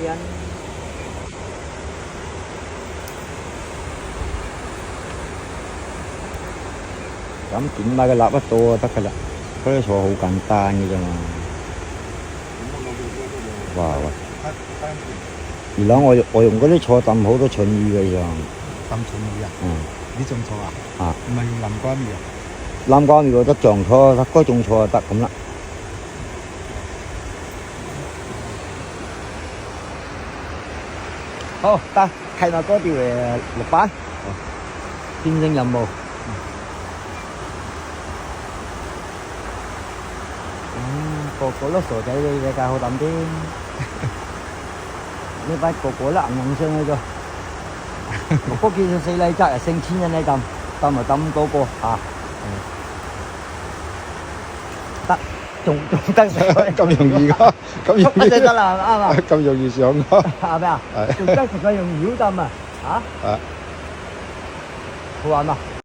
邊。咁點買個蠟一到就得㗎啦，嗰啲坐好簡單嘅啫嘛。哇喂！而家我用嗰啲坐揼好多蠢魚嘅樣。揼蠢魚啊？嗯。你種錯啊？啊。唔係用南瓜苗啊？南瓜苗得種錯，該種錯就得咁啦。好，得睇埋嗰條綠板，完成任務。個個都傻仔你世界好抌啲，呢班個個都硬硬上去咗。我嗰件四禮則係成千人嚟抌，抌咪抌嗰個啊。得，仲得咁容易㗎？咁容易得啦，啱嘛？咁容易上㗎？係咪啊？仲得食佢用繞抌啊？啊？好玩嘛？